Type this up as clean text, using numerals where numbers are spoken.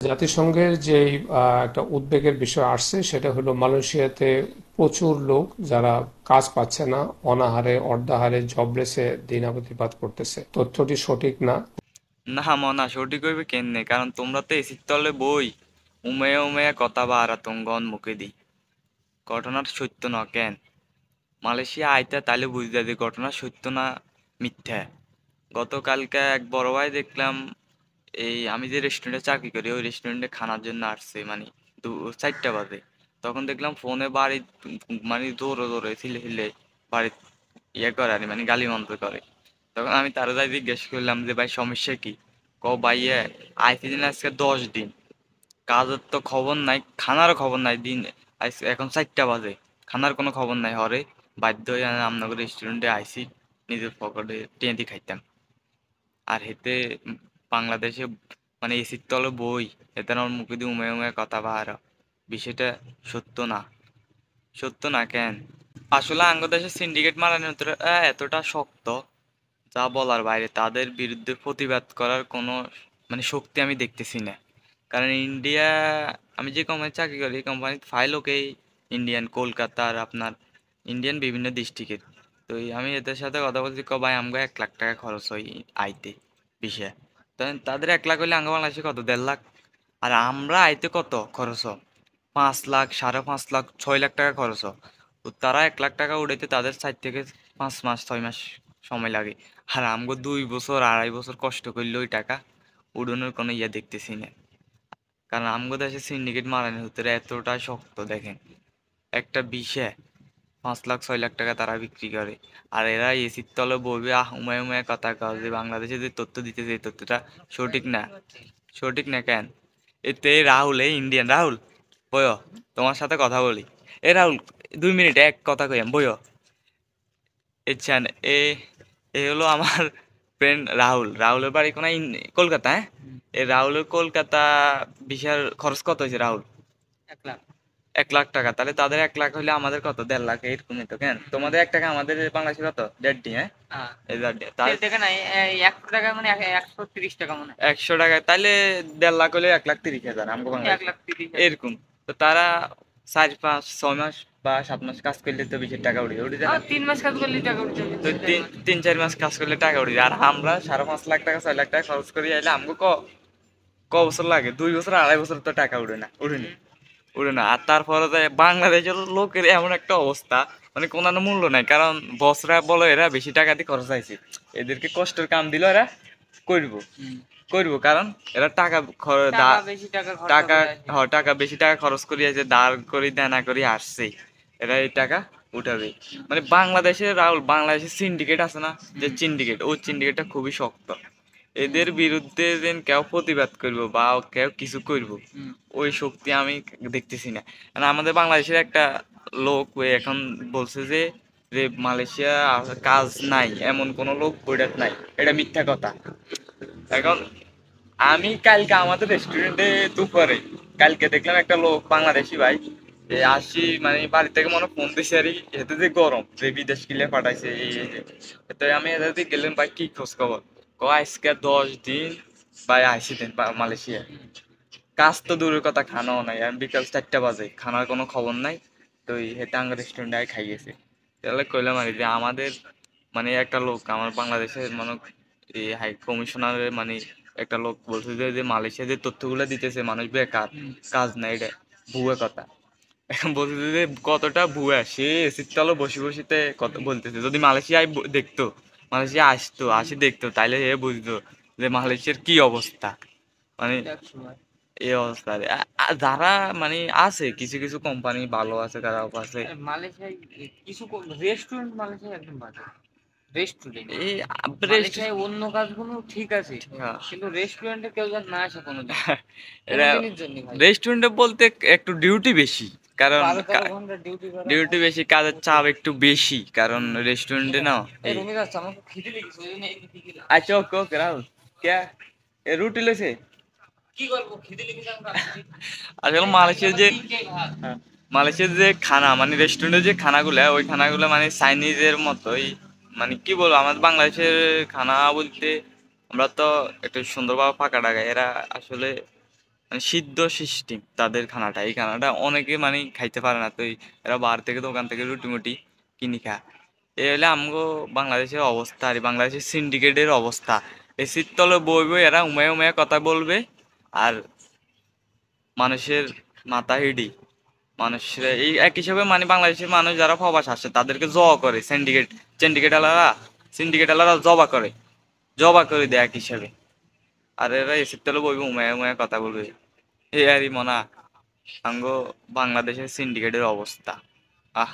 জাতিসংঘের যে একটা উদ্বেগের বিষয় আসছে সেটা হলো মালয়েশিয়াতে প্রচুর লোক যারা কাজ পাচ্ছে না, অনাহারে অর্ধাহারে জবলেসে দিনাতিপাত করতেছে। তথ্যটি সঠিক না। না মনা সঠিক হইবে কেনে, কারণ তোমরা তো এসির তলে বই উমেয়া উমেয়া কথা বাহারা তুঙ্গন মুখে দি ঘটনার সত্য ন কেন। মালয়েশিয়া আইতা তাইলে বুঝতে দি ঘটনা সত্য না মিথ্যা। গতকালকে এক বড় ভাই দেখলাম, এই আমি যে রেস্টুরেন্টে চাকরি করি ওই রেস্টুরেন্টে খানার জন্য আসছে, মানে 4টা বাজে। তখন দেখলাম ফোনে বাড়ি মানে দৌড়ে দৌড়ে ছিলে ছিলে বাড়ি ইয়ে করে আর মানে গালি মন্ত্র করে। তখন আমি তারা যাই জিজ্ঞেস করলাম যে ভাই সমস্যা কি। ভাইয়া আইসি দিন আজকে 10 দিন, কাজের তো খবর নাই, খানারও খবর নাই। দিন এখন 4টা বাজে, খানার কোনো খবর নাই। হরে বাধ্য হয়ে আমি আপনাদের রেস্টুরেন্টে আইসি, নিজের পকেটে টেঁদি খাইতাম। আর হেতে বাংলাদেশে মানে এসির তলে বই এতে আমার মুখে দিয়ে উমে উমে কথা বাহার, বিষয়টা সত্য না। সত্য না কেন। আসলে আঙ্গ দেশের সিন্ডিকেট মারানোর এতটা শক্ত যা বলার বাইরে। তাদের বিরুদ্ধে প্রতিবাদ করার কোনো মানে শক্তি আমি দেখতেছি না। কারণ ইন্ডিয়া, আমি যে কোম্পানি চাকরি করি এই কোম্পানির ফাইলকেই ইন্ডিয়ান কলকাতার আপনার ইন্ডিয়ান বিভিন্ন ডিস্ট্রিক্টের। তো আমি এদের সাথে কথা বলছি, ভাই আমগো 1 লাখ টাকা খরচ হয় আইতে বিষয়। তখন তাদের 1 লাখ হইলে আঙ্গ বাংলাদেশে কত 1.5 লাখ। আর আমরা আইতে কত খরচ হয়? 5 লাখ, 5.5 লাখ, 6 লাখ টাকা খরচ হয়। তো তারা 1 লাখ টাকা উঠাইতে তাদের 4 থেকে 5 মাস 6 মাস সময় লাগে। আর আমগো 2 বছর 2.5 বছর কষ্ট করলে ওই টাকা উড়ানোর কোনো ইয়ে দেখতেছি না। কারণ আমগো দেশে সিন্ডিকেট মারানোর ভিতরে এতটা শক্ত দেখেন, একটা বিষয় 5 লাখ 6 লাখ টাকা তারা বিক্রি করে। আর এরা এসির তলে বলবে আহ উমায় উমায় কথা কও যে বাংলাদেশে যে তথ্য দিতেছে এই তথ্যটা সঠিক না। সঠিক না কেন। এতে রাহুল, এই ইন্ডিয়ান রাহুল, বয় তোমার সাথে কথা বলি। এ রাহুল, 2 মিনিট এক কথা কইয়াম বয়। এচ্ছান এ এ হলো আমার ফ্রেন্ড রাহুল। রাহুলের বাড়ি কোন কলকাতা, হ্যাঁ। এই রাহুলের কলকাতা বিশাল খরচ কত হয়েছে রাহুল? 1 লাখ। 1 লাখ টাকা, তাহলে তাদের 1 লাখ হলে আমাদের কত 1.5 লাখ এরকমই তো কেন। তোমাদের 1 টাকা আমাদের বাংলাদেশে কত 1.5, হ্যাঁ। এই 1.5 টাকা নাই, 100 টাকা মানে 130 টাকা মনে হয়। 100 টাকা তাহলে 1.5 লাখ হলে 1,30,000 আমাকে বাংলাদেশে 1,30,000 এরকম। তো তারা 4 5 6 মাস বা 7 মাস কাজ করলে তো বেশি টাকা উঠে উঠে যায় না? 3 মাস কাজ করলে টাকা উঠে যাবে। তো 3 4 মাস কাজ করলে টাকা উঠে যায়। আর আমরা 5.5 লাখ টাকা 6 লাখ টাকা খরচ করি আইলে আমাকে ক ক বছর লাগে? 2 বছর 2.5 বছর তো টাকা উঠে না, উঠেনি উঠে না। আর তারপরে যে বাংলাদেশের লোকের এমন একটা অবস্থা, মানে কোনো মূল্য নাই। কারণ বসরা বলো এরা বেশি টাকা দিয়ে খরচ আইছে, এদেরকে কষ্টের কাম দিল এরা করব করব। কারণ এরা টাকা টাকা টাকা বেশি টাকা খরচ করি আছে, দাঁড় করি দেনা করি আসছে, এরা এই টাকা উঠাবে। মানে বাংলাদেশের রাহুল, বাংলাদেশের সিন্ডিকেট আছে না, যে সিন্ডিকেট, ওই সিন্ডিকেটটা খুবই শক্ত। এদের বিরুদ্ধে যেন কেউ প্রতিবাদ করবো বা কেউ কিছু করব, ওই শক্তি আমি দেখতেছি না। মানে আমাদের বাংলাদেশের একটা লোক ওই এখন বলছে যে যে মালয়েশিয়া কাজ নাই, এমন কোন লোক ওইটা নাই, এটা মিথ্যা কথা। এখন আমি কালকে আমাদের রেস্টুরেন্টে দুপুরে কালকে দেখলাম একটা লোক বাংলাদেশি ভাই আসি, মানে বাড়ি থেকে মনে ফোন দিছে আর এতে যে গরম যে বিদেশ কিলে পাঠাইছে এই যে। তো আমি এদের গেলাম ভাই কি খোঁজ খবর, আজকে 10 দিন ভাই আইসি দিন মালয়েশিয়া, কাজ তো দূরের কথা খানাও নাই। আমি বিকাল 4টা বাজে খানার কোনো খবর নাই। তো হেঁটে আঙ্গ রেস্টুরেন্টে খাই গেছে। তাহলে কইলাম আর কি যে আমাদের মানে একটা লোক আমার বাংলাদেশের মানে এই হাই কমিশনারের মানে একটা লোক বলছে যে যে মালয়েশিয়া যে তথ্যগুলো দিতেছে মানুষ বেকার, কাজ নাই, এটা ভুয়া কথা। এখন বলতেছে যে কতটা ভুয়া, সে এসির তলে বসে বসিতে কত বলতেছে। যদি মালয়েশিয়ায় দেখতো, মালয়েশিয়া আসতো আসি দেখতো, তাইলে হে বুঝতো যে মালয়েশিয়ার কি অবস্থা। মানে এই অবস্থা রে। যারা মানে আছে কিছু কিছু কোম্পানি ভালো আছে, খারাপ আছে। মালয়েশিয়ায় কিছু রেস্টুরেন্ট মালয়েশিয়ায় একদম বাজে। রেস্টুরেন্ট এই মালয়েশিয়ায় অন্য কাজগুলো ঠিক আছে, কিন্তু রেস্টুরেন্টে কেউ যেন না আসে কোনোদিন, কোনোদিনের জন্য ভাই। রেস্টুরেন্টে বলতে একটু ডিউটি বেশি, কারণ 12-13 ঘন্টা ডিউটি করা, ডিউটি বেশি, কাজের চাপ একটু বেশি। কারণ রেস্টুরেন্টে না এই রুমে যাচ্ছে আমার খিদে লেগেছে ওই জন্য এইদিকে গেলাম। আচ্ছা ওকে ওকে রাহুল, কে এ রুটি লইছে কি করবো, খিদে লেগেছে আমি খাচ্ছি। আসলে মালয়েশিয়ার যে হ্যাঁ, মালয়েশিয়ার যে খানা মানে রেস্টুরেন্টের যে খানাগুলা ওই খানাগুলো মানে চাইনিজের মতোই। মানে কি বলবো, আমাদের বাংলাদেশের খানা বলতে আমরা তো একটু সুন্দরভাবে ফাঁকা টাকা, এরা আসলে মানে সিদ্ধ সিস্টেম তাদের খানাটা, এই খানাটা অনেকে মানে খাইতে পারে না, তো এরা বাইরে থেকে দোকান থেকে রুটি মুটি কিনি খা। এই হলে আমগো বাংলাদেশের অবস্থা, আর বাংলাদেশের সিন্ডিকেটের অবস্থা। এসির তলে বই বই এরা উমায় উমায় কথা বলবে, আর মানুষের মাথা হিডি, মানুষের এই এক হিসাবে মানে বাংলাদেশের মানুষ যারা প্রবাস আসে তাদেরকে করে সিন্ডিকেট আলারা, সিন্ডিকেট আলারা জবা করে দেয় এক হিসাবে। আর এরা এসির তলে বইবে উমায় উমায় কথা বলবে, এই আরই মনা আঙ্গো বাংলাদেশের সিন্ডিকেটের অবস্থা। আহ